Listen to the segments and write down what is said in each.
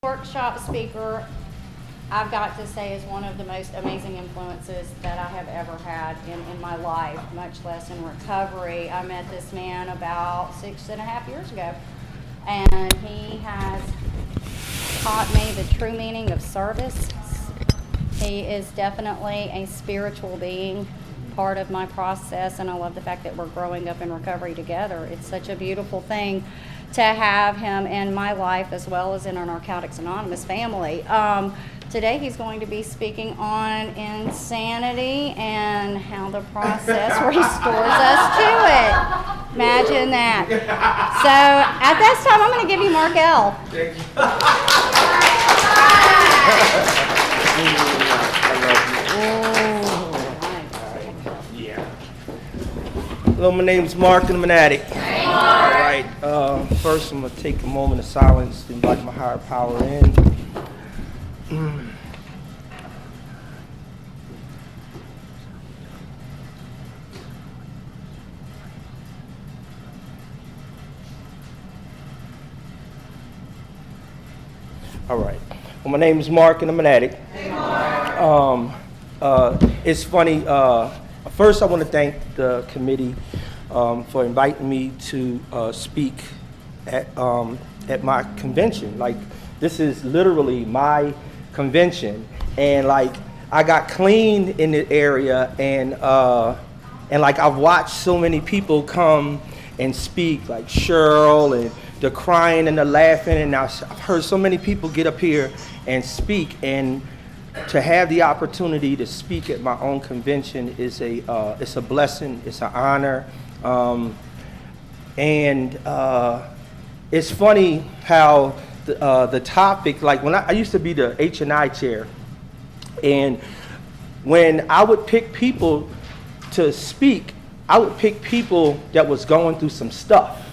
workshop speaker, I've got to say, is one of the most amazing influences that I have ever had in my life, much less in recovery. I met this man about 6.5 years ago, and he has taught me the true meaning of service. He is definitely a spiritual being, part of my process, and I love the fact that we're growing up in recovery together. It's such a beautiful thing to have him in my life as well as in our Narcotics Anonymous family. Today he's going to be speaking on insanity and how the process restores us to it. Imagine that. So at this time I'm going to give you MarcL. Hello, my name is Mark and I'm an addict. Hey, Mark. All right, first I'm going to take a moment of silence to invite my higher power in. All right, well, my name is Mark and I'm an addict. Hey, Mark. It's funny, first I want to thank the committee for inviting me to speak at my convention. Like, this is literally my convention, and like I got clean in the area, and like I've watched so many people come and speak, like Cheryl, and the crying and the laughing, and I've heard so many people get up here and speak, and to have the opportunity to speak at my own convention is it's a blessing, it's an honor, and it's funny how the topic, like when I used to be the H&I chair, and when I would pick people to speak, I would pick people that was going through some stuff,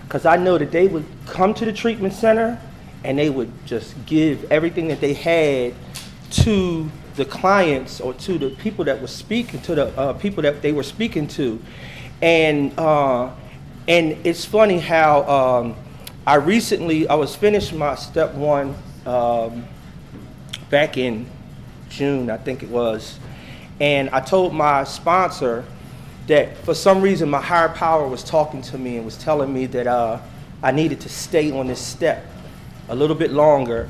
because I know that they would come to the treatment center and they would just give everything that they had to the clients or to the people that were speaking, to the people that they were speaking to. And it's funny how I was finished my step one back in June, I think it was, and I told my sponsor that for some reason my higher power was talking to me and was telling me that I needed to stay on this step a little bit longer.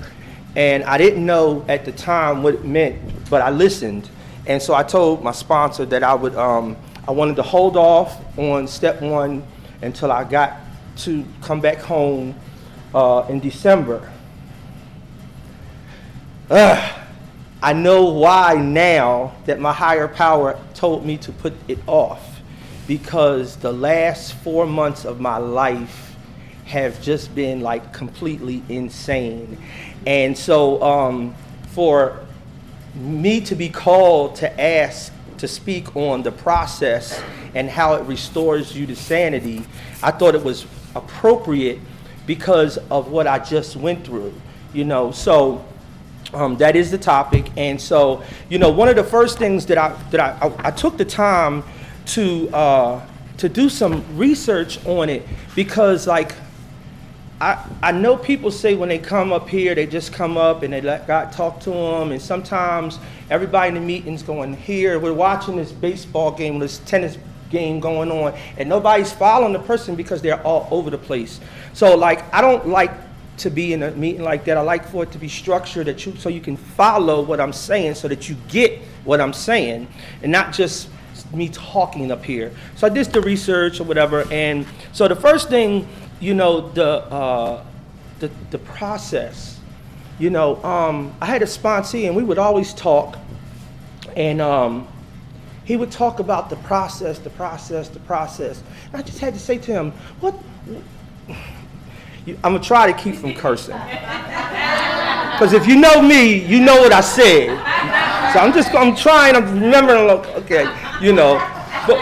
And I didn't know at the time what it meant, but I listened. And so I told my sponsor that I wanted to hold off on step one until I got to come back home in December. I know why now that my higher power told me to put it off, because the last 4 months of my life have just been like completely insane. And so for me to be called to ask to speak on the process and how it restores you to sanity, I thought it was appropriate because of what I just went through, you know. So that is the topic. And so, you know, one of the first things that I took the time to do some research on it, because like I know people say when they come up here, they just come up and they let God talk to them, and sometimes everybody in the meeting's going here, we're watching this baseball game, this tennis game going on, and nobody's following the person because they're all over the place. So like, I don't like to be in a meeting like that. I like for it to be structured so you can follow what I'm saying, so that you get what I'm saying, and not just me talking up here. So I did the research or whatever, and so the first thing, you know, the process, you know, I had a sponsee and we would always talk, and he would talk about the process. And I just had to say to him, I'm gonna try to keep from cursing, because if you know me, you know what I said. So I'm remembering, okay, you know, but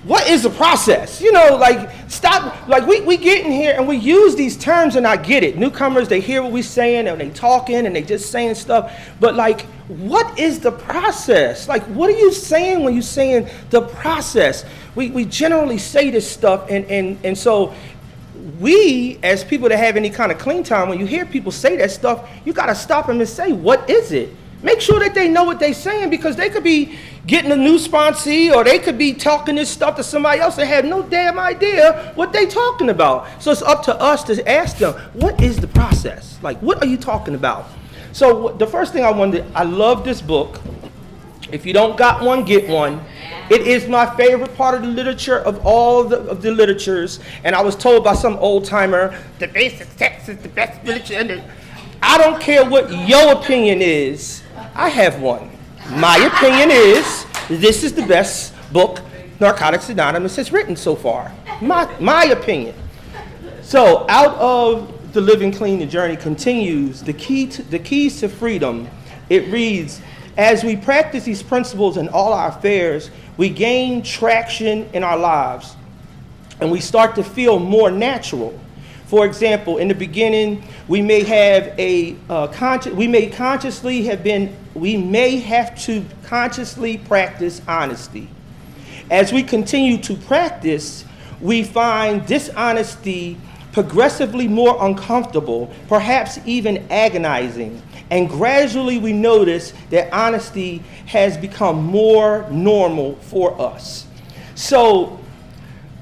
what is the process? You know, like, stop, like we get in here and we use these terms and I get it. Newcomers, they hear what we're saying and they talking and they just saying stuff, but like, what is the process? Like, what are you saying when you're saying the process? We generally say this stuff, and so we, as people that have any kind of clean time, when you hear people say that stuff, you got to stop them and say, what is it? Make sure that they know what they're saying, because they could be getting a new sponsee, or they could be talking this stuff to somebody else that have no damn idea what they talking about. So it's up to us to ask them, what is the process? Like, what are you talking about? So the first thing I love this book. If you don't got one, get one. It is my favorite part of the literature of all of the literatures. And I was told by some old timer, the basic text is the best literature. I don't care what your opinion is. I have one. My opinion is this is the best book Narcotics Anonymous has written so far. My opinion. So out of the Living Clean, the journey continues. The keys to freedom. It reads, as we practice these principles in all our affairs, we gain traction in our lives, and we start to feel more natural. For example, in the beginning, we may have to consciously practice honesty. As we continue to practice, we find dishonesty progressively more uncomfortable, perhaps even agonizing. And gradually we notice that honesty has become more normal for us. So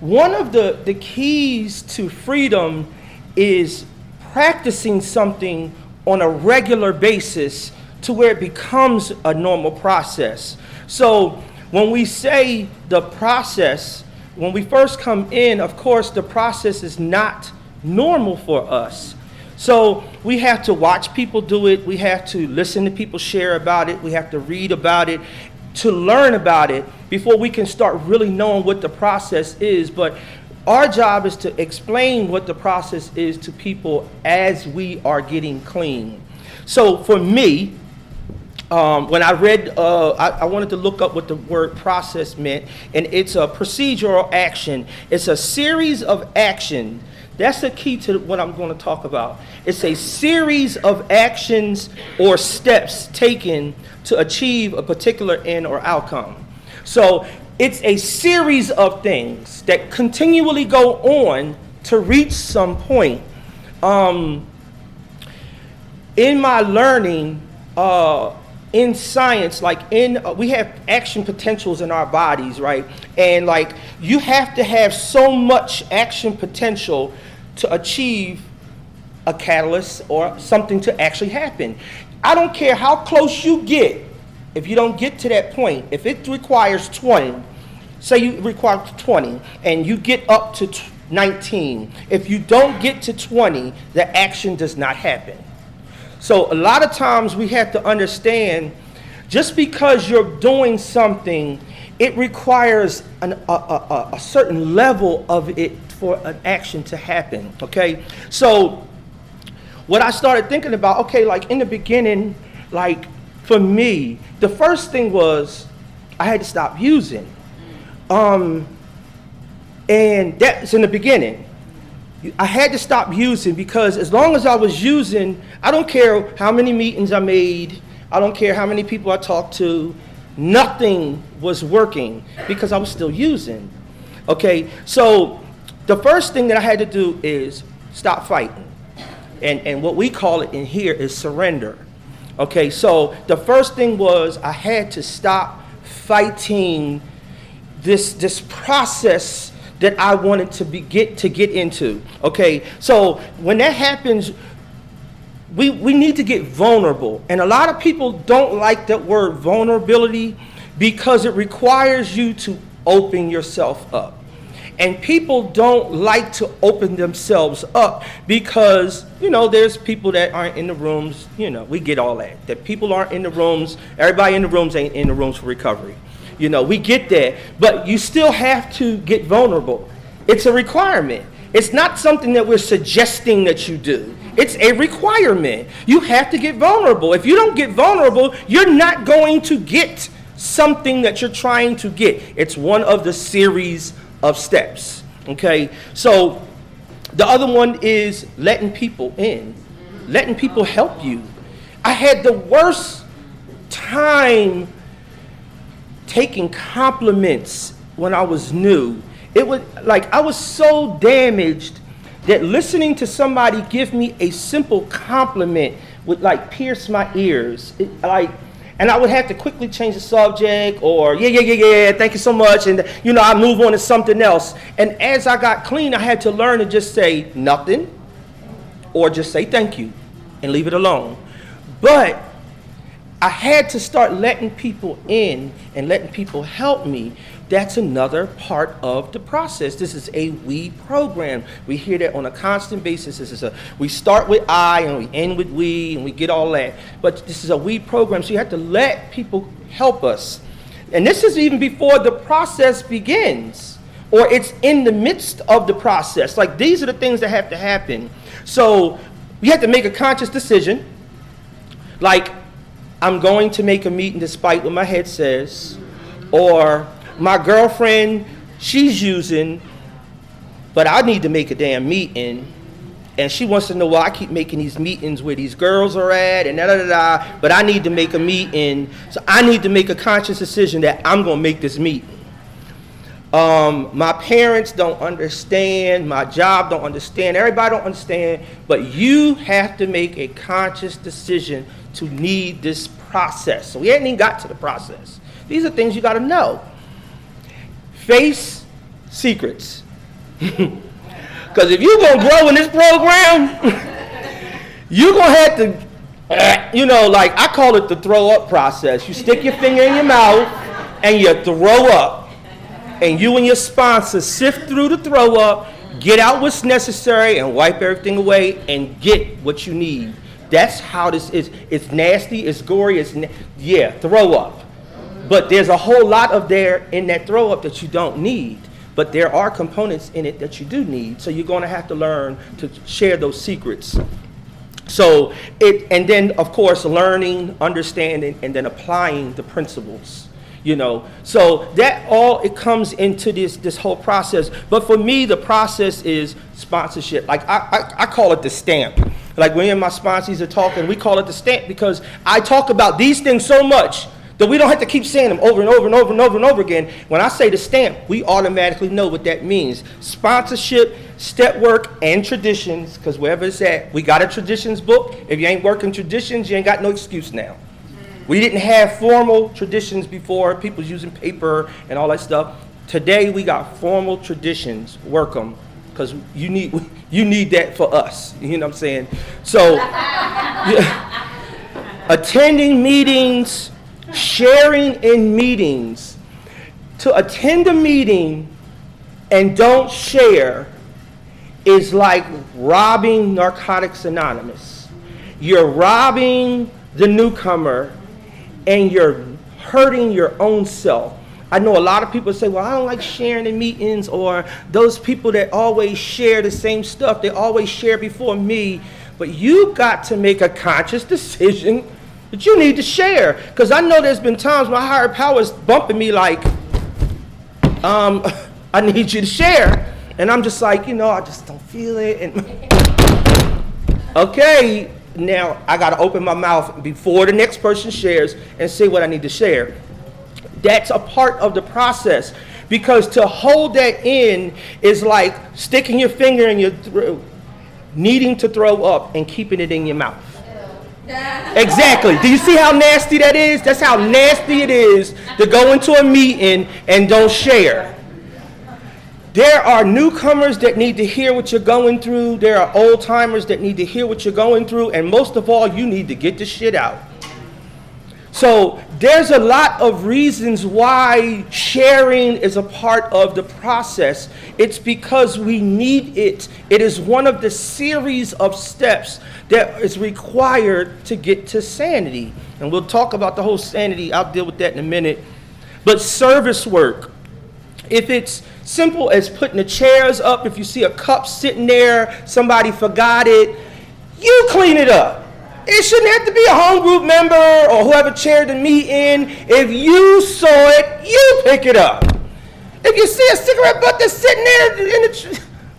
one of the keys to freedom is practicing something on a regular basis to where it becomes a normal process. So when we say the process, when we first come in, of course, the process is not normal for us. So we have to watch people do it. We have to listen to people share about it. We have to read about it, to learn about it before we can start really knowing what the process is. But our job is to explain what the process is to people as we are getting clean. So for me, when I read, I wanted to look up what the word process meant, and it's a procedural action. It's a series of action. That's the key to what I'm going to talk about. It's a series of actions or steps taken to achieve a particular end or outcome. So it's a series of things that continually go on to reach some point. In my learning, in science, we have action potentials in our bodies, right? And you have to have so much action potential to achieve a catalyst or something to actually happen. I don't care how close you get, if you don't get to that point, if it requires 20, say you require 20 and you get up to 19, if you don't get to 20, the action does not happen. So a lot of times we have to understand, just because you're doing something, it requires a certain level of it for an action to happen, okay? So what I started thinking about, okay, in the beginning, for me, the first thing was I had to stop using. And that's in the beginning. I had to stop using, because as long as I was using, I don't care how many meetings I made, I don't care how many people I talked to, nothing was working because I was still using. Okay, so the first thing that I had to do is stop fighting. And what we call it in here is surrender. Okay, so the first thing was I had to stop fighting this process that I wanted to get into. Okay, so when that happens, we need to get vulnerable. And a lot of people don't like that word vulnerability because it requires you to open yourself up. And people don't like to open themselves up because, there's people that aren't in the rooms, we get all that. That people aren't in the rooms, everybody in the rooms ain't in the rooms for recovery. We get that, but you still have to get vulnerable. It's a requirement. It's not something that we're suggesting that you do. It's a requirement. You have to get vulnerable. If you don't get vulnerable, you're not going to get something that you're trying to get. It's one of the series of steps, okay? So the other one is letting people in, letting people help you. I had the worst time taking compliments when I was new. It was I was so damaged that listening to somebody give me a simple compliment would like pierce my ears. And I would have to quickly change the subject, or yeah, thank you so much, and I move on to something else. And as I got clean, I had to learn to just say nothing, or just say thank you, and leave it alone. But I had to start letting people in and letting people help me. That's another part of the process. This is a we program. We hear that on a constant basis. We start with I and we end with we, and we get all that. But this is a we program, so you have to let people help us. And this is even before the process begins, or it's in the midst of the process. Like, these are the things that have to happen. So we have to make a conscious decision. Like, I'm going to make a meeting despite what my head says, or my girlfriend, she's using, but I need to make a damn meeting, and she wants to know why I keep making these meetings where these girls are at, and but I need to make a meeting, so I need to make a conscious decision that I'm going to make this meeting. My parents don't understand, my job don't understand, everybody don't understand, but you have to make a conscious decision to need this process. So we hadn't even got to the process. These are things you got to know. Face secrets. Because if you're going to grow in this program, you're going to have to, like, I call it the throw up process. You stick your finger in your mouth and you throw up. And you and your sponsor sift through the throw up, get out what's necessary, and wipe everything away and get what you need. That's how this is. It's nasty, it's gory, throw up. But there's a whole lot of there in that throw up that you don't need. But there are components in it that you do need. So you're going to have to learn to share those secrets. So and then of course learning, understanding, and then applying the principles. So that all, it comes into this whole process. But for me, the process is sponsorship. Like I call it the stamp. Like when my sponsors are talking, we call it the stamp because I talk about these things so much that we don't have to keep saying them over and over and over and over and over again. When I say the stamp, we automatically know what that means. Sponsorship, step work, and traditions, because wherever it's at, we got a traditions book. If you ain't working traditions, you ain't got no excuse now. We didn't have formal traditions before, people using paper and all that stuff. Today we got formal traditions, work them, because you need that for us, you know what I'm saying? So, attending meetings, sharing in meetings. To attend a meeting and don't share is like robbing Narcotics Anonymous. You're robbing the newcomer and you're hurting your own self. I know a lot of people say, well, I don't like sharing in meetings, or those people that always share the same stuff, they always share before me. But you got to make a conscious decision that you need to share. Because I know there's been times my higher power is bumping me like, I need you to share. And I'm just like, I just don't feel it. And okay, now I got to open my mouth before the next person shares and say what I need to share. That's a part of the process, because to hold that in is like sticking your finger in your throat, needing to throw up and keeping it in your mouth. Exactly. Do you see how nasty that is? That's how nasty it is to go into a meeting and don't share. There are newcomers that need to hear what you're going through. There are old timers that need to hear what you're going through. And most of all, you need to get the shit out. So there's a lot of reasons why sharing is a part of the process. It's because we need it. It is one of the series of steps that is required to get to sanity. And we'll talk about the whole sanity. I'll deal with that in a minute. But service work. If it's simple as putting the chairs up, if you see a cup sitting there, somebody forgot it, you clean it up. It shouldn't have to be a home group member or whoever chaired the meeting. If you saw it, you pick it up. If you see a cigarette butt that's sitting there,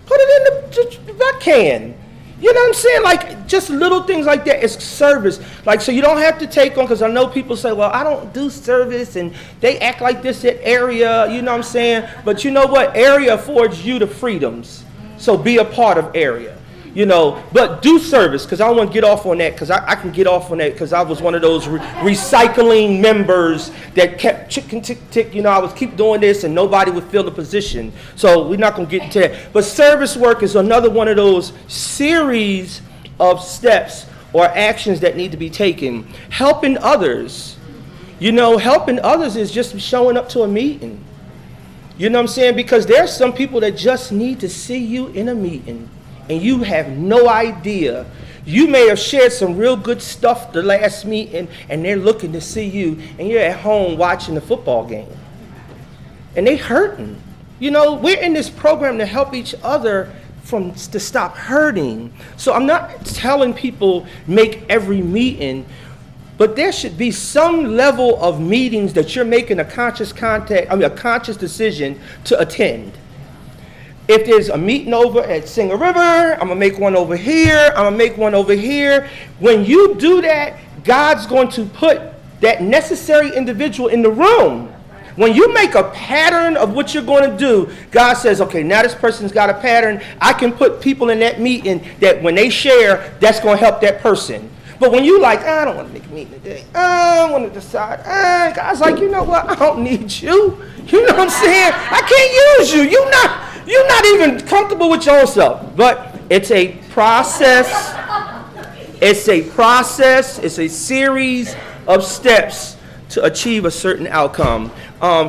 put it in the butt can. You know what I'm saying? Like, just little things like that. It's service. Like, so you don't have to take on, because I know people say, well, I don't do service, and they act like this at area, you know what I'm saying? But you know what? Area affords you the freedoms. So be a part of area. You know, but do service, because I don't want to get off on that, because I can get off on that, because I was one of those recycling members that kept chicken tick, you know, I was keep doing this and nobody would fill the position. So we're not going to get into that. But service work is another one of those series of steps or actions that need to be taken. Helping others. You know, helping others is just showing up to a meeting. You know what I'm saying? Because there's some people that just need to see you in a meeting. And you have no idea. You may have shared some real good stuff the last meeting, and they're looking to see you, and you're at home watching the football game. And they hurting. You know, we're in this program to help each other to stop hurting. So I'm not telling people make every meeting, but there should be some level of meetings that you're making a conscious decision to attend. If there's a meeting over at Singer River, I'm going to make one over here, I'm going to make one over here. When you do that, God's going to put that necessary individual in the room. When you make a pattern of what you're going to do, God says, okay, now this person's got a pattern. I can put people in that meeting that when they share, that's going to help that person. But when you like, I don't want to make a meeting today. I want to decide. God's like, you know what? I don't need you. You know what I'm saying? I can't use you. You're not even comfortable with yourself. But it's a process. It's a process. It's a series of steps to achieve a certain outcome.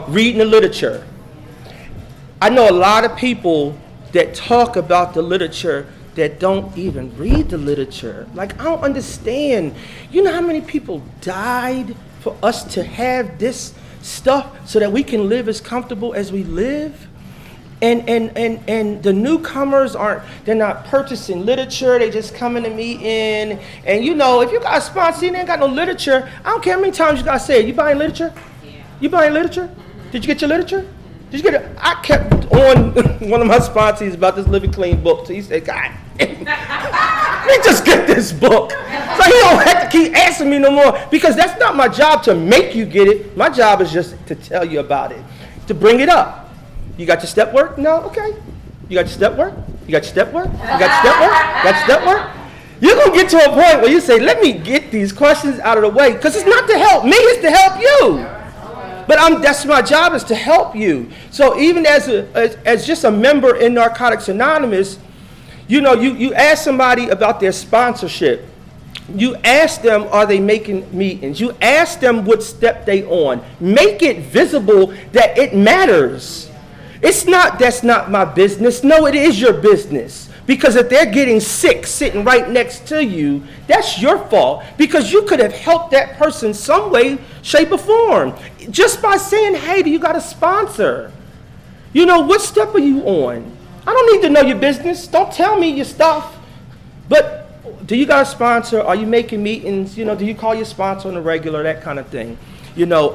Reading the literature. I know a lot of people that talk about the literature that don't even read the literature. Like, I don't understand. You know how many people died for us to have this stuff so that we can live as comfortable as we live? And the newcomers they're not purchasing literature, they just come in the meeting. And you know, if you got a sponsor and ain't got no literature, I don't care how many times you gotta say it. You buying literature? Yeah. You buying literature? Did you get your literature? Did you get it? I kept on one of my sponsors about this Living Clean book. So he said, God, let me just get this book. So he don't have to keep asking me no more, because that's not my job to make you get it. My job is just to tell you about it, to bring it up. You got your step work? No? Okay. You got your step work? You got your step work? You got your step work? Got your step work? You're going to get to a point where you say, let me get these questions out of the way, because it's not to help me, it's to help you. But that's my job, is to help you. So even as just a member in Narcotics Anonymous, you know, you ask somebody about their sponsorship. You ask them, are they making meetings? You ask them what step they on. Make it visible that it matters. It's not, that's not my business. No, it is your business. Because if they're getting sick sitting right next to you, that's your fault, because you could have helped that person some way, shape, or form. Just by saying, hey, do you got a sponsor? You know, what step are you on? I don't need to know your business. Don't tell me your stuff. But do you got a sponsor? Are you making meetings? You know, do you call your sponsor on the regular, that kind of thing? You know,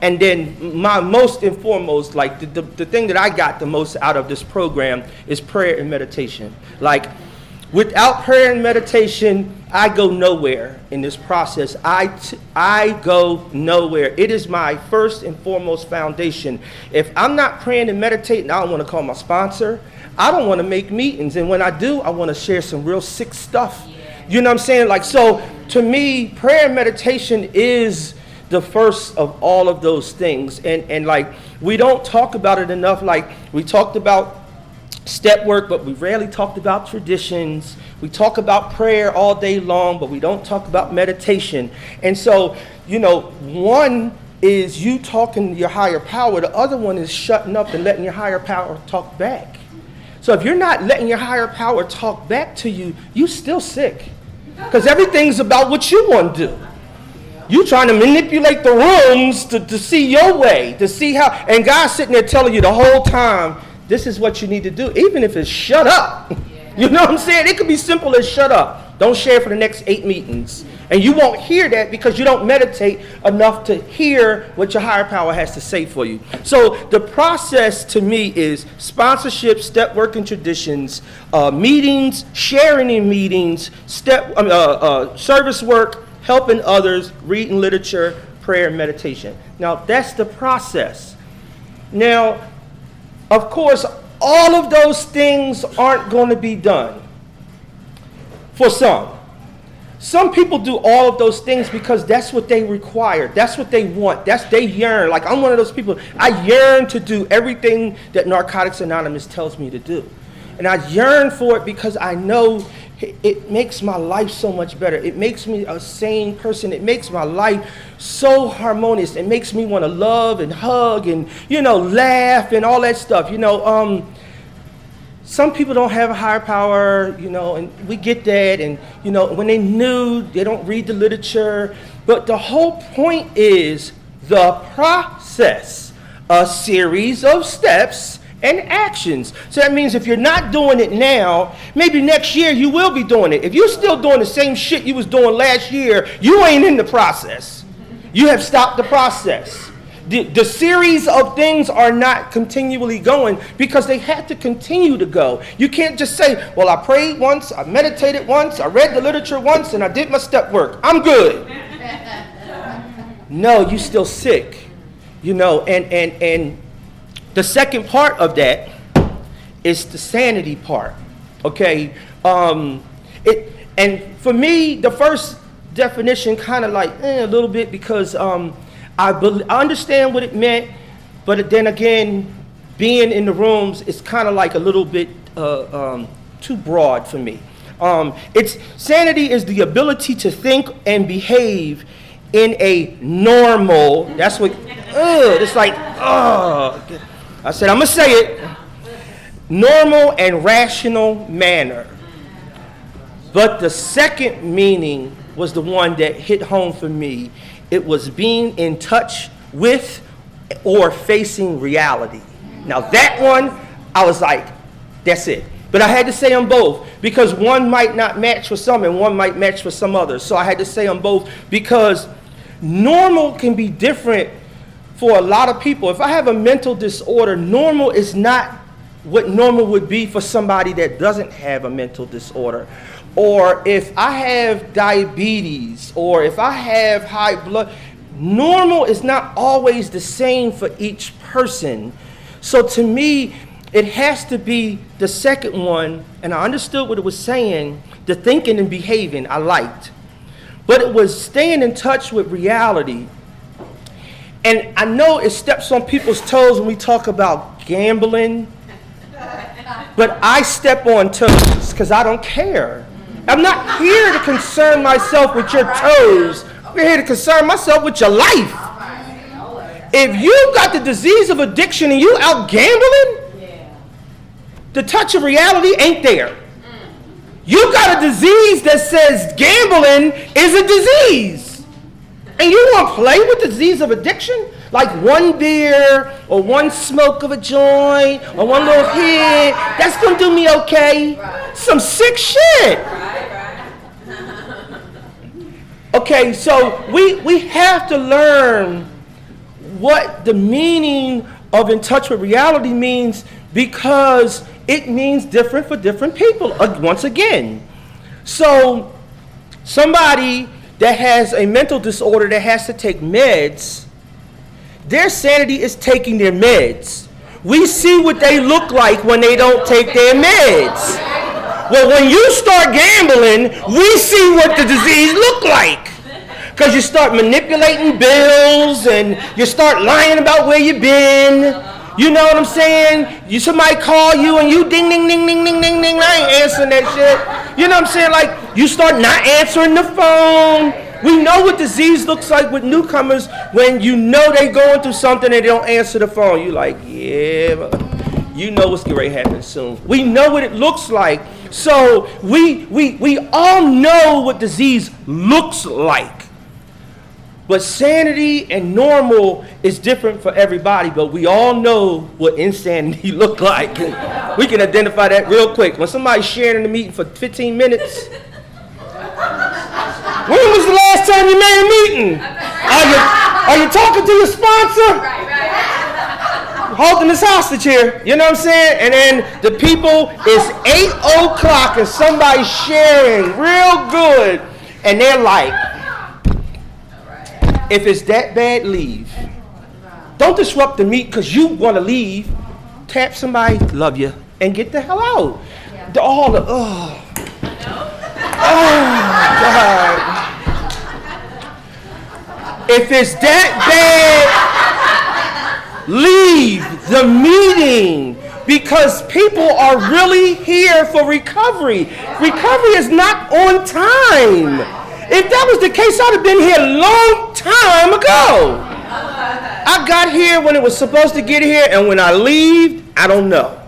and then my most and foremost, like the thing that I got the most out of this program is prayer and meditation. Like, without prayer and meditation, I go nowhere in this process. I go nowhere. It is my first and foremost foundation. If I'm not praying and meditating, I don't want to call my sponsor. I don't want to make meetings. And when I do, I want to share some real sick stuff. You know what I'm saying? Like, so to me, prayer and meditation is the first of all of those things. And like, we don't talk about it enough. Like, we talked about step work, but we rarely talked about traditions. We talk about prayer all day long, but we don't talk about meditation. And so, you know, one is you talking to your higher power. The other one is shutting up and letting your higher power talk back. So if you're not letting your higher power talk back to you, you still sick. Because everything's about what you want to do. You trying to manipulate the rooms to see your way, to see how, and God's sitting there telling you the whole time, this is what you need to do, even if it's shut up. You know what I'm saying? It could be simple as shut up. Don't share for the next 8 meetings. And you won't hear that because you don't meditate enough to hear what your higher power has to say for you. So the process to me is sponsorship, step work and traditions, meetings, sharing in meetings, service work, helping others, reading literature, prayer, and meditation. Now, that's the process. Now, of course, all of those things aren't going to be done for some. Some people do all of those things because that's what they require. That's what they want. They yearn. Like, I'm one of those people. I yearn to do everything that Narcotics Anonymous tells me to do. And I yearn for it because I know it makes my life so much better. It makes me a sane person. It makes my life so harmonious. It makes me want to love and hug and, laugh and all that stuff. Some people don't have a higher power, and we get that. And, when they new, they don't read the literature. But the whole point is the process, a series of steps and actions. So that means if you're not doing it now, maybe next year you will be doing it. If you're still doing the same shit you was doing last year, you ain't in the process. You have stopped the process. The series of things are not continually going because they have to continue to go. You can't just say, well, I prayed once, I meditated once, I read the literature once, and I did my step work. I'm good. No, you still sick. And the second part of that is the sanity part. Okay? And for me, the first definition kind of like a little bit because I understand what it meant, but then again, being in the rooms is kind of like a little bit too broad for me. Sanity is the ability to think and behave in a normal, that's what, it's like, I said, I'm going to say it, normal and rational manner. But the second meaning was the one that hit home for me. It was being in touch with or facing reality. Now that one, I was like, that's it. But I had to say them both because one might not match for some and one might match for some others. So I had to say them both because normal can be different for a lot of people. If I have a mental disorder, normal is not what normal would be for somebody that doesn't have a mental disorder. Or if I have diabetes, or if I have high blood, normal is not always the same for each person. So to me, it has to be the second one, and I understood what it was saying, the thinking and behaving I liked. But it was staying in touch with reality. And I know it steps on people's toes when we talk about gambling, but I step on toes because I don't care. I'm not here to concern myself with your toes. I'm here to concern myself with your life. If you got the disease of addiction and you out gambling, the touch of reality ain't there. You got a disease that says gambling is a disease. And you want to play with the disease of addiction? Like one beer or one smoke of a joint or one little hit, that's going to do me okay. Some sick shit. Okay, so we have to learn what the meaning of in touch with reality means because it means different for different people, once again. So somebody that has a mental disorder that has to take meds, their sanity is taking their meds. We see what they look like when they don't take their meds. Well, when you start gambling, we see what the disease look like. Because you start manipulating bills and you start lying about where you've been. You know what I'm saying? Somebody call you and you ding, ding, ding, ding, ding, ding, ding. I ain't answering that shit. You know what I'm saying? Like, you start not answering the phone. We know what disease looks like with newcomers when you know they going through something and they don't answer the phone. You like, yeah, but you know what's going to happen soon. We know what it looks like. So we all know what disease looks like. But sanity and normal is different for everybody, but we all know what insanity look like. We can identify that real quick. When somebody's sharing in the meeting for 15 minutes, when was the last time you made a meeting? Are you talking to your sponsor? Holding this hostage here, you know what I'm saying? And then the people, it's 8 o'clock and somebody's sharing real good, and they're like, if it's that bad, leave. Don't disrupt the meet because you want to leave. tap somebody, love you, and get the hell out. Yeah. Oh God. If it's that bad, leave the meeting, because people are really here for recovery. Recovery is not on time. If that was the case, I'd have been here a long time ago. I got here when it was supposed to get here, and when I leave, I don't know.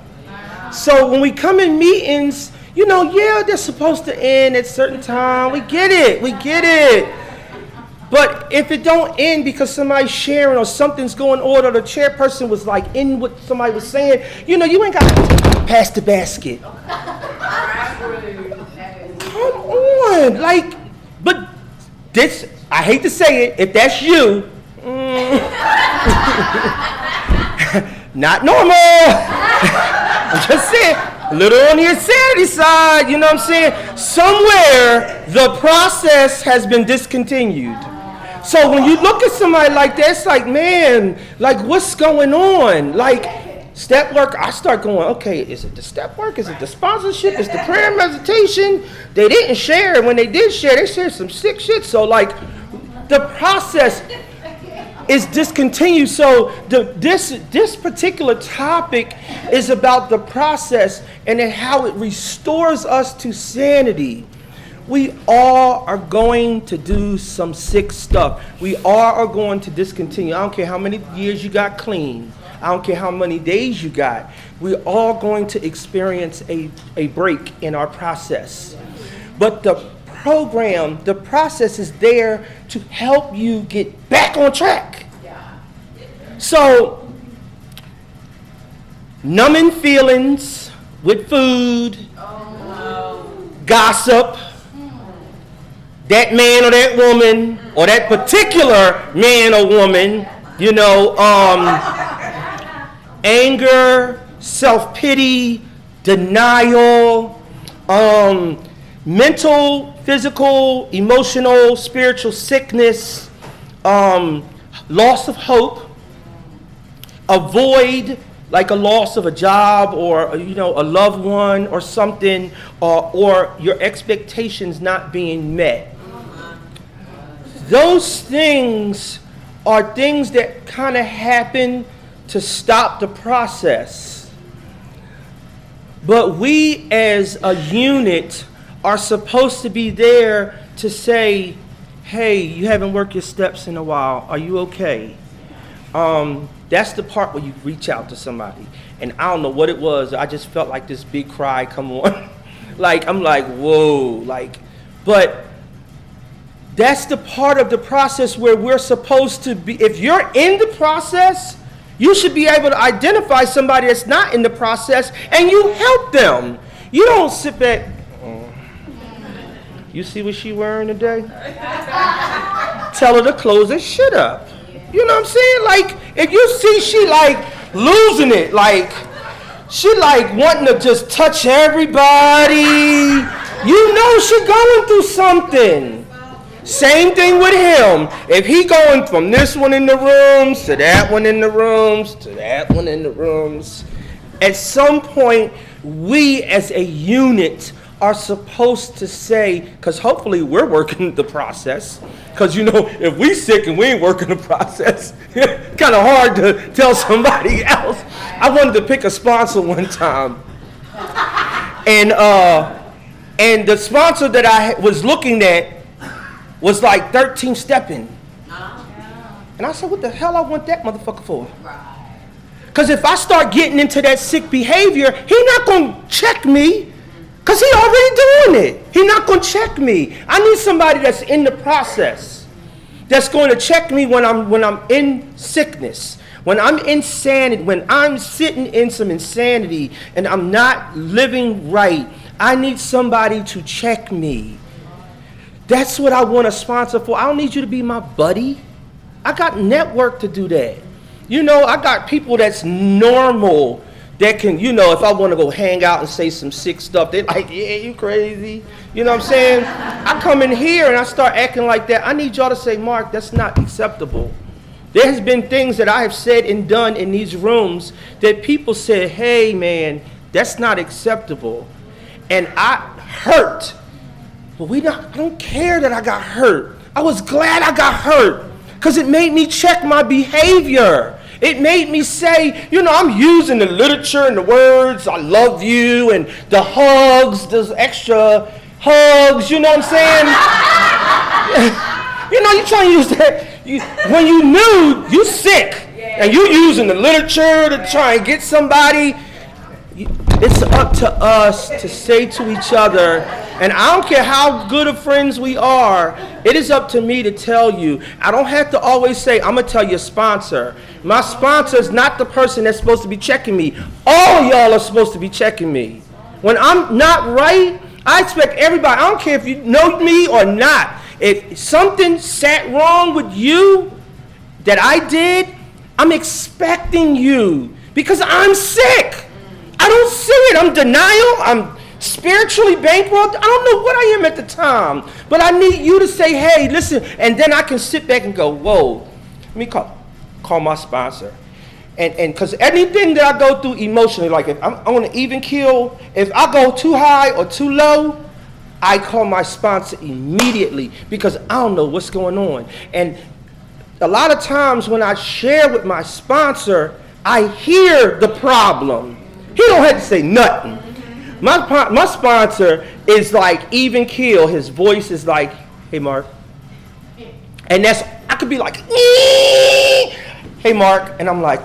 So when we come in meetings, you know, yeah, they're supposed to end at a certain time. We get it. But if it don't end because somebody's sharing or something's going on, or the chairperson was like in what somebody was saying, you know, you ain't got to pass the basket. Come on, like, but this, I hate to say it, if that's you, not normal. I'm just saying, a little on the insanity side, you know what I'm saying? Somewhere the process has been discontinued. So when you look at somebody like that, it's like, man, like what's going on? Like step work, I start going, okay, is it the step work? Is it the sponsorship? Is the prayer and meditation? They didn't share. When they did share, they shared some sick shit. So like the process is discontinued. So this particular topic is about the process and how it restores us to sanity. We all are going to do some sick stuff. We all are going to discontinue. I don't care how many years you got clean. I don't care how many days you got. We're all going to experience a break in our process. But the program, the process is there to help you get back on track. So, numbing feelings with food, gossip, that man or that woman, or that particular man or woman, you know, anger, self-pity, denial, mental, physical, emotional, spiritual sickness, loss of hope, avoid, like a loss of a job or, you know, a loved one or something, or your expectations not being met. Those things are things that kind of happen to stop the process. But we as a unit are supposed to be there to say, hey, you haven't worked your steps in a while. Are you okay? That's the part where you reach out to somebody. And I don't know what it was. I just felt like this big cry come on. Like, I'm like, whoa. Like, but that's the part of the process where we're supposed to be. If you're in the process, you should be able to identify somebody that's not in the process and you help them. You don't sit back. You see what she wearing today? Tell her to close her shit up. You know what I'm saying? Like, if you see she like losing it, like she like wanting to just touch everybody, you know she going through something. Same thing with him. If he going from this one in the rooms to that one in the rooms to that one in the rooms, at some point we as a unit are supposed to say, because hopefully we're working the process, because you know if we sick and we ain't working the process, kind of hard to tell somebody else. I wanted to pick a sponsor one time, and the sponsor that I was looking at was like 13 stepping. And I said, what the hell I want that motherfucker for? Because if I start getting into that sick behavior, he not going to check me because he already doing it. He not going to check me. I need somebody that's in the process, that's going to check me when I'm in sickness, when I'm insanity, when I'm sitting in some insanity and I'm not living right. I need somebody to check me. That's what I want a sponsor for. I don't need you to be my buddy. I got network to do that. You know, I got people that's normal that can, you know, if I want to go hang out and say some sick stuff, they're like, yeah, you crazy. You know what I'm saying? I come in here and I start acting like that. I need y'all to say, Mark, that's not acceptable. There has been things that I have said and done in these rooms that people said, hey man, that's not acceptable. And I hurt. But I don't care that I got hurt. I was glad I got hurt because it made me check my behavior. It made me say, I'm using the literature and the words, I love you, and the hugs, those extra hugs, you know what I'm saying? You're trying to use that. When you knew you sick, and you using the literature to try and get somebody, it's up to us to say to each other, and I don't care how good of friends we are, it is up to me to tell you. I don't have to always say, I'm going to tell your sponsor. My sponsor is not the person that's supposed to be checking me. All of y'all are supposed to be checking me. When I'm not right, I expect everybody, I don't care if you know me or not, if something sat wrong with you that I did, I'm expecting you because I'm sick. I don't see it. I'm denial. I'm spiritually bankrupt. I don't know what I am at the time. But I need you to say, hey, listen. And then I can sit back and go, whoa, let me call my sponsor. And because anything that I go through emotionally, like if I'm on an even keel, if I go too high or too low, I call my sponsor immediately because I don't know what's going on. And a lot of times when I share with my sponsor, I hear the problem. He don't have to say nothing. My sponsor is like even keel. His voice is like, hey, Mark. And I could be like, hey, Mark. And I'm like,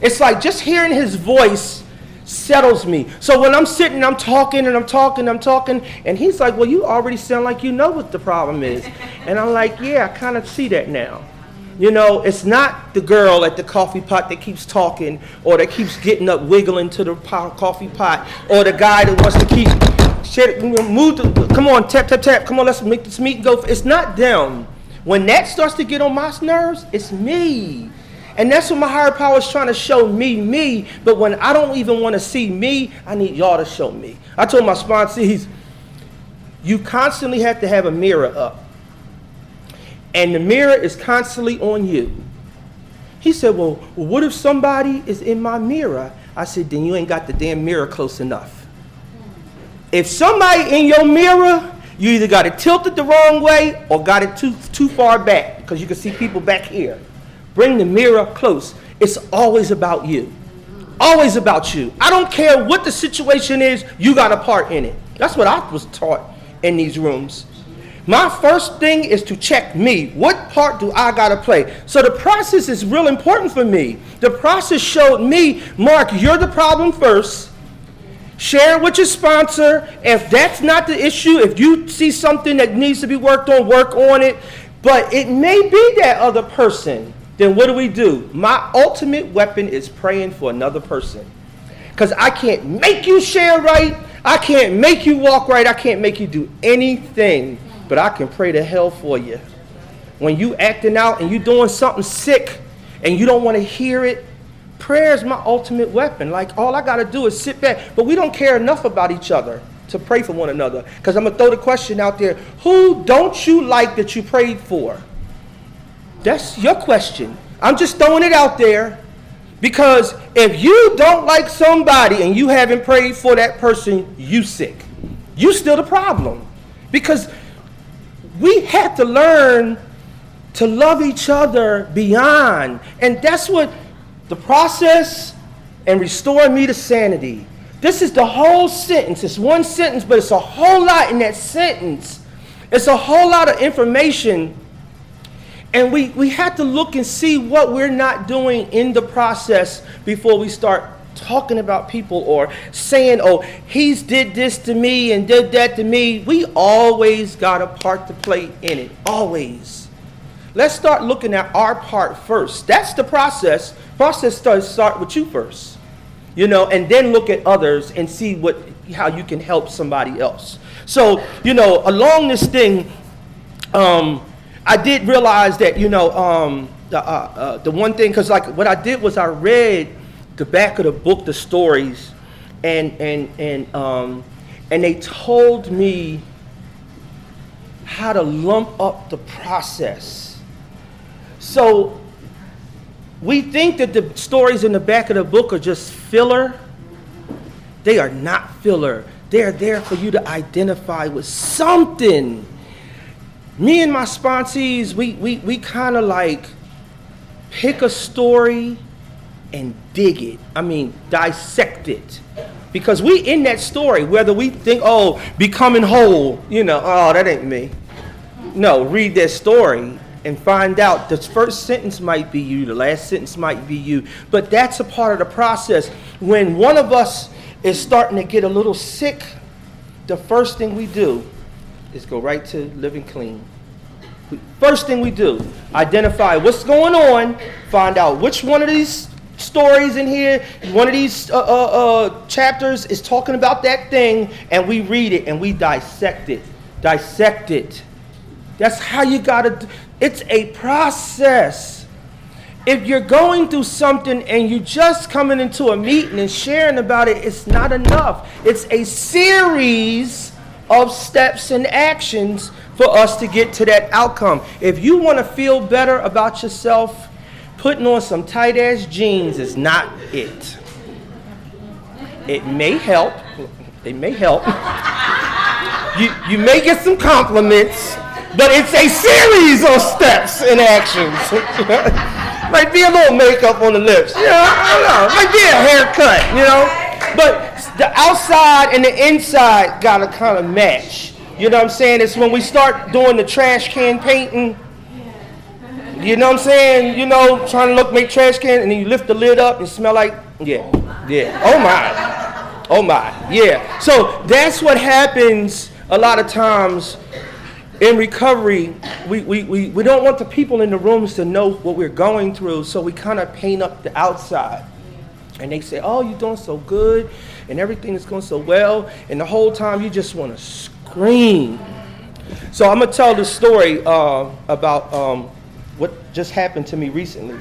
it's like just hearing his voice settles me. So when I'm sitting, I'm talking, and he's like, well, you already sound like you know what the problem is. And I'm like, yeah, I kind of see that now. It's not the girl at the coffee pot that keeps talking or that keeps getting up, wiggling to the coffee pot, or the guy that wants to keep, come on, tap, tap, tap, come on, let's make this meeting go. It's not them. When that starts to get on my nerves, it's me. And that's what my higher power is trying to show me. But when I don't even want to see me, I need y'all to show me. I told my sponsees, you constantly have to have a mirror up. And the mirror is constantly on you. He said, well, what if somebody is in my mirror? I said, then you ain't got the damn mirror close enough. If somebody in your mirror, you either got it tilted the wrong way or got it too far back because you can see people back here. Bring the mirror close. It's always about you. Always about you. I don't care what the situation is, you got a part in it. That's what I was taught in these rooms. My first thing is to check me. What part do I got to play? So the process is real important for me. The process showed me, Mark, you're the problem first. Share it with your sponsor. If that's not the issue, if you see something that needs to be worked on, work on it. But it may be that other person. Then what do? My ultimate weapon is praying for another person. Because I can't make you share right. I can't make you walk right. I can't make you do anything. But I can pray to hell for you. When you acting out and you doing something sick and you don't want to hear it, prayer is my ultimate weapon. Like all I got to do is sit back. But we don't care enough about each other to pray for one another. Because I'm going to throw the question out there. Who don't you like that you prayed for? That's your question. I'm just throwing it out there. Because if you don't like somebody and you haven't prayed for that person, you sick. You still the problem. Because we have to learn to love each other beyond. And that's what the process and restoring me to sanity. This is the whole sentence. It's one sentence, but it's a whole lot in that sentence. It's a whole lot of information. And we have to look and see what we're not doing in the process before we start talking about people or saying, oh, he's did this to me and did that to me. We always got a part to play in it. Always. Let's start looking at our part first. That's the process. Process start with you first. And then look at others and see how you can help somebody else. So, along this thing, I did realize that, the one thing, because like what I did was I read the back of the book, the stories, and they told me how to lump up the process. So we think that the stories in the back of the book are just filler. They are not filler. They are there for you to identify with something. Me and my sponsees, we kind of like pick a story and dig it. I mean, dissect it. Because we in that story, whether we think, oh, becoming whole, oh, that ain't me. No, read that story and find out the first sentence might be you, the last sentence might be you. But that's a part of the process. When one of us is starting to get a little sick, the first thing we do is go right to living clean. First thing we do, identify what's going on, find out which one of these stories in here, one of these chapters is talking about that thing, and we read it and we dissect it. Dissect it. That's how you gotta, it's a process. If you're going through something and you just coming into a meeting and sharing about it, it's not enough. It's a series of steps and actions for us to get to that outcome. If you want to feel better about yourself, putting on some tight-ass jeans is not it. It may help. It may help. You may get some compliments, but it's a series of steps and actions. Might be a little makeup on the lips. I don't know. Might be a haircut, But the outside and the inside got to kind of match. You know what I'm saying? It's when we start doing the trash can painting. You know what I'm saying? Trying to make trash can, and then you lift the lid up and smell like, yeah. Oh my, yeah. So that's what happens a lot of times in recovery. We don't want the people in the rooms to know what we're going through, so we kind of paint up the outside. And they say, oh, you're doing so good, and everything is going so well, and the whole time you just want to scream. So I'm going to tell the story about what just happened to me recently.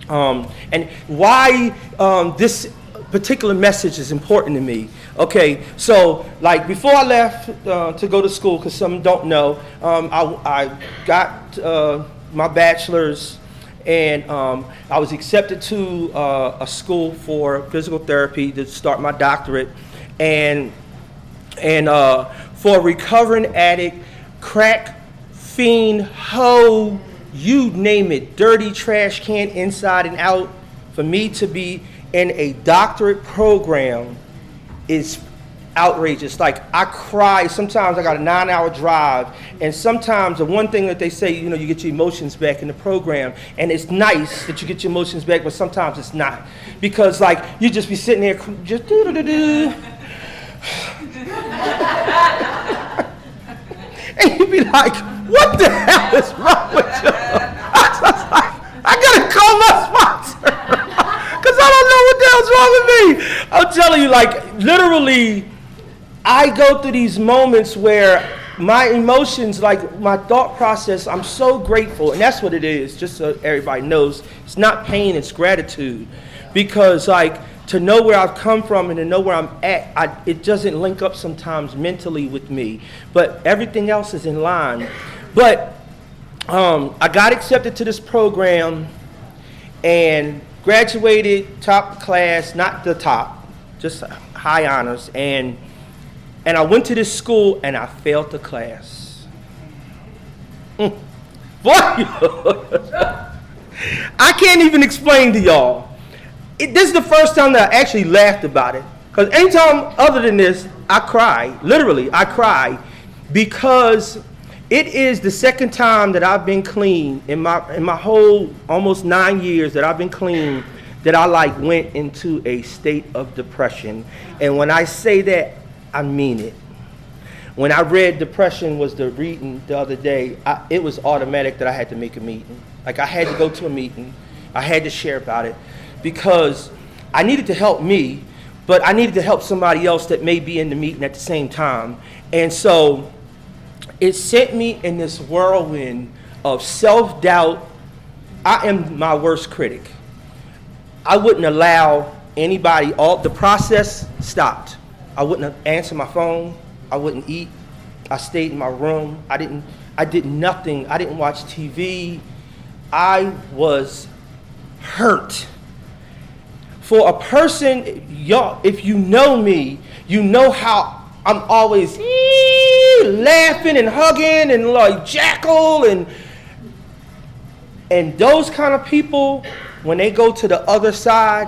And why this particular message is important to me. Okay, so like before I left to go to school, because some don't know, I got my bachelor's, and I was accepted to a school for physical therapy to start my doctorate, and for a recovering addict, crack fiend, hoe, you name it, dirty trash can inside and out, for me to be in a doctorate program is outrageous. Like, I cry. Sometimes I got a 9-hour drive, and sometimes the one thing that they say, you get your emotions back in the program, and it's nice that you get your emotions back, but sometimes it's not, because like you just be sitting there just do. And you be like, what the hell is wrong with you? I gotta call my sponsor, because I don't know what the hell's wrong with me. I'm telling you, like, literally, I go through these moments where my emotions, like my thought process, I'm so grateful, and that's what it is, just so everybody knows. It's not pain, it's gratitude. Because like, to know where I've come from and to know where I'm at, it doesn't link up sometimes mentally with me, but everything else is in line. But I got accepted to this program and graduated top class, not the top, just high honors, and I went to this school and I failed the class. Boy, I can't even explain to y'all. This is the first time that I actually laughed about it. Because anytime other than this, I cry. Literally, I cry. Because it is the second time that I've been clean in my whole almost 9 years that I've been clean, that I like went into a state of depression. And when I say that, I mean it. When I read depression was the reading the other day, it was automatic that I had to make a meeting. Like, I had to go to a meeting. I had to share about it. Because I needed to help me, but I needed to help somebody else that may be in the meeting at the same time. And so it sent me in this whirlwind of self-doubt. I am my worst critic. I wouldn't allow anybody, the process stopped. I wouldn't answer my phone. I wouldn't eat. I stayed in my room. I did nothing. I didn't watch TV. I was hurt. For a person, y'all, if you know me, you know how I'm always laughing and hugging and like Jackal and those kind of people, when they go to the other side,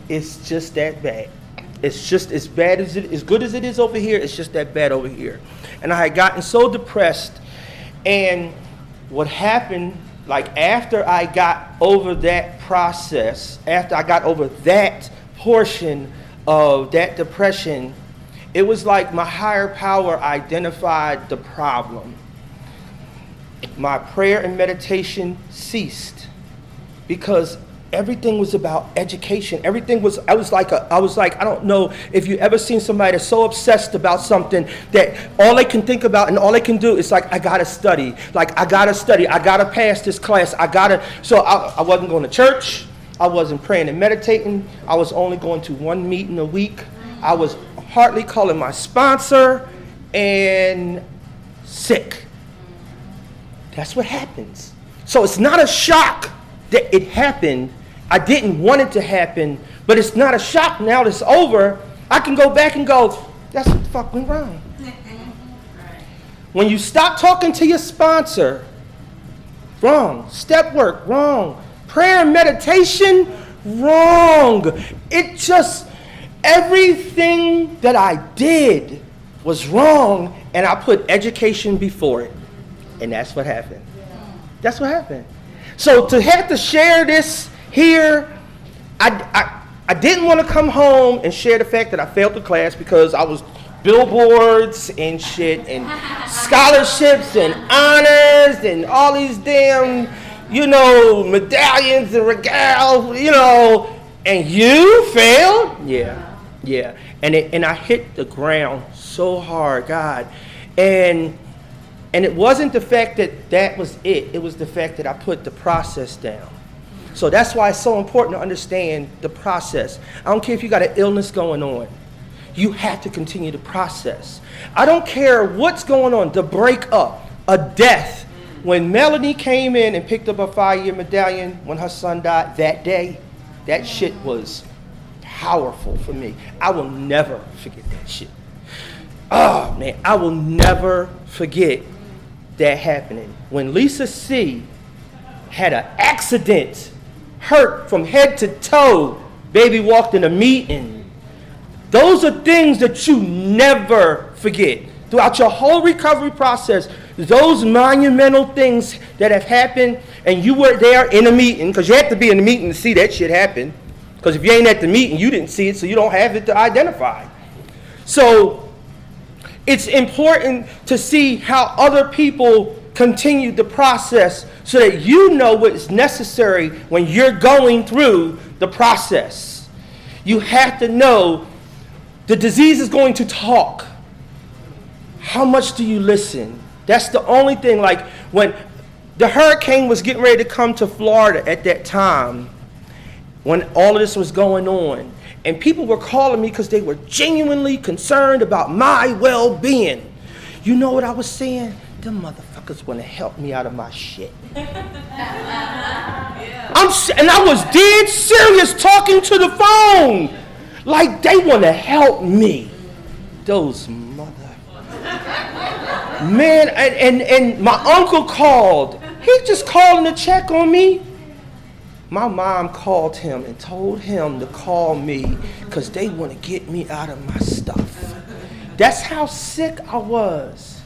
it's just that bad. It's just as bad as as good as it is over here, it's just that bad over here. And I had gotten so depressed, and what happened, like after I got over that process, after I got over that portion of that depression, it was like my higher power identified the problem. My prayer and meditation ceased because everything was about education. Everything was, I was like, I don't know if you ever seen somebody that's so obsessed about something that all they can think about and all they can do is like, I gotta study. Like, I gotta pass this class. So I wasn't going to church. I wasn't praying and meditating. I was only going to one meeting a week. I was hardly calling my sponsor and sick. That's what happens. So it's not a shock that it happened. I didn't want it to happen, but it's not a shock now that it's over. I can go back and go, that's what the fuck went wrong. When you stop talking to your sponsor, wrong. Step work, wrong. Prayer and meditation, wrong. It just, everything that I did was wrong, and I put education before it. And that's what happened. That's what happened. So to have to share this here, I didn't want to come home and share the fact that I failed the class because I was billboards and shit and scholarships and honors and all these damn, medallions and regals, and you failed? Yeah. And I hit the ground so hard, God. And it wasn't the fact that was it. It was the fact that I put the process down. So that's why it's so important to understand the process. I don't care if you got an illness going on. You have to continue the process. I don't care what's going on, the breakup, a death. When Melanie came in and picked up a 5-year medallion when her son died that day, that shit was powerful for me. I will never forget that shit. Oh, man, I will never forget that happening. When Lisa C. had an accident, hurt from head to toe, baby walked in a meeting. Those are things that you never forget. Throughout your whole recovery process, those monumental things that have happened, and you were there in a meeting, because you have to be in the meeting to see that shit happen. Because if you ain't at the meeting, you didn't see it, so you don't have it to identify. So it's important to see how other people continue the process so that you know what is necessary when you're going through the process. You have to know the disease is going to talk. How much do you listen? That's the only thing. Like when the hurricane was getting ready to come to Florida at that time, when all of this was going on, and people were calling me because they were genuinely concerned about my well-being. You know what I was saying? Them motherfuckers want to help me out of my shit. And I was dead serious talking to the phone. Like they want to help me. Those Man, and my uncle called. He just calling to check on me. My mom called him and told him to call me because they want to get me out of my stuff. That's how sick I was.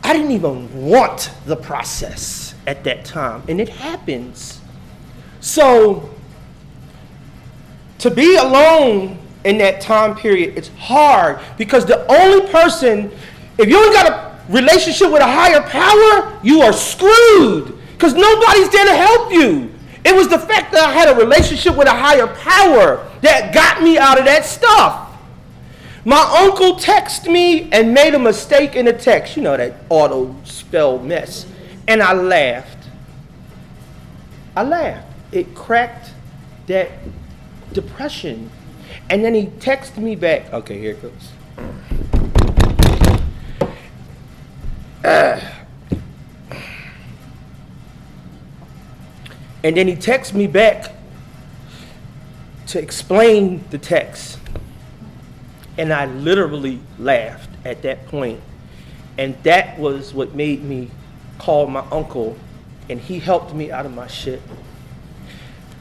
I didn't even want the process at that time, and it happens. So to be alone in that time period, it's hard because the only person, if you ain't got a relationship with a higher power, you are screwed. Because nobody's there to help you. It was the fact that I had a relationship with a higher power that got me out of that stuff. My uncle texted me and made a mistake in the text. You know, that auto spell mess. And I laughed. It cracked that depression. And then he texted me back. Okay, here it goes. And then he texts me back to explain the text. And I literally laughed at that point. And that was what made me call my uncle, and he helped me out of my shit.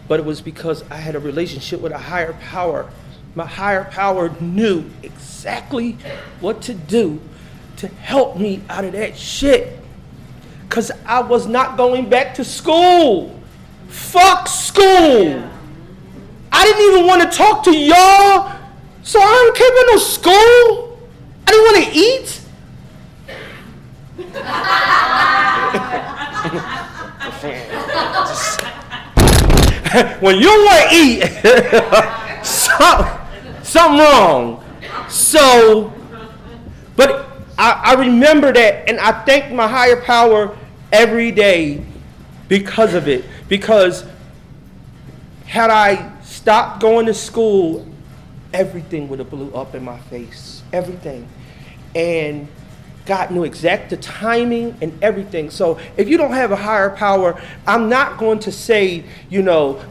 But it was because I had a relationship with a higher power. My higher power knew exactly what to do to help me out of that shit. Because I was not going back to school. Fuck school. Yeah. I didn't even want to talk to y'all, so I didn't care about no school. I didn't want to eat. When you don't want to eat, something wrong. So, but I remember that, and I thank my higher power every day because of it. Because had I stopped going to school, everything would have blew up in my face. Everything. And God knew the timing and everything. So if you don't have a higher power, I'm not going to say,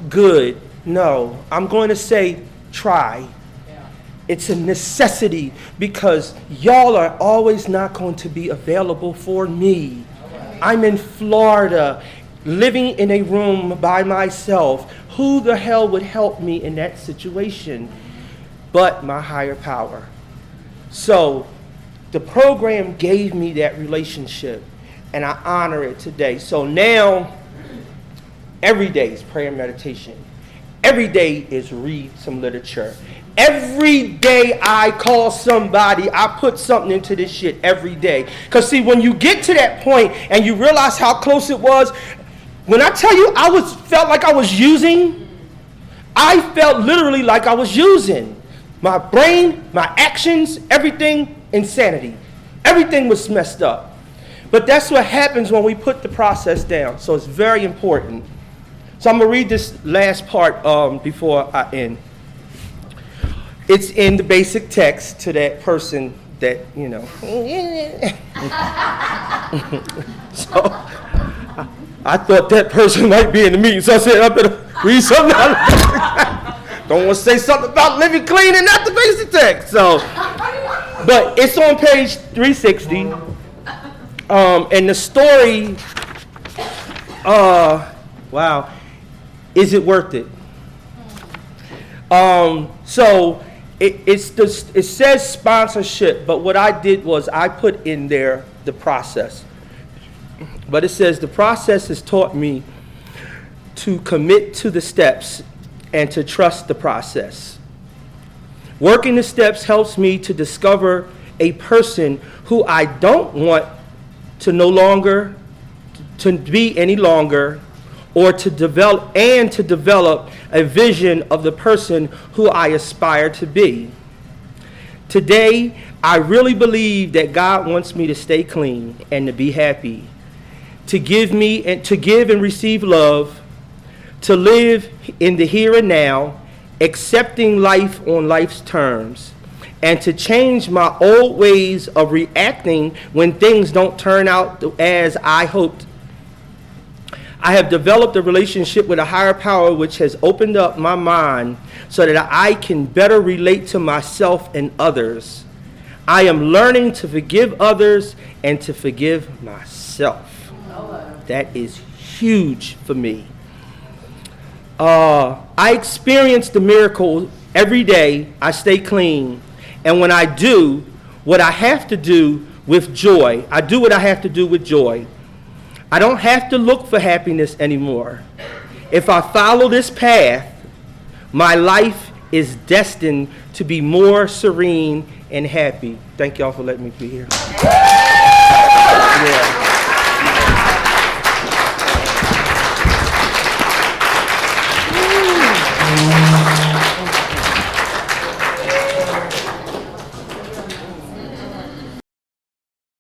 good. No, I'm going to say try. Yeah. It's a necessity because y'all are always not going to be available for me. Okay. I'm in Florida, living in a room by myself. Who the hell would help me in that situation but my higher power? So the program gave me that relationship, and I honor it today. So now, every day is prayer and meditation. Every day is read some literature. Every day I call somebody, I put something into this shit every day. Because see, when you get to that point and you realize how close it was, when I tell you felt like I was using, I felt literally like I was using. My brain, my actions, everything, insanity. Everything was messed up. But that's what happens when we put the process down. So it's very important. So I'm going to read this last part before I end. It's in the basic text to that person that, So I thought that person might be in the meeting. So I said, I better read something out of it. Don't want to say something about living clean and not the basic text. So, but it's on page 360. And the story, wow, is it worth it? So it says sponsorship, but what I did was I put in there the process. But it says the process has taught me to commit to the steps and to trust the process. Working the steps helps me to discover a person who I don't want to be any longer, or to develop a vision of the person who I aspire to be. Today, I really believe that God wants me to stay clean and to be happy, to give and receive love, to live in the here and now, accepting life on life's terms, and to change my old ways of reacting when things don't turn out as I hoped. I have developed a relationship with a higher power which has opened up my mind so that I can better relate to myself and others. I am learning to forgive others and to forgive myself. That is huge for me. I experience the miracle every day. I stay clean. And when I do what I have to do with joy, I do what I have to do with joy. I don't have to look for happiness anymore. If I follow this path, my life is destined to be more serene and happy. Thank y'all for letting me be here. Yeah.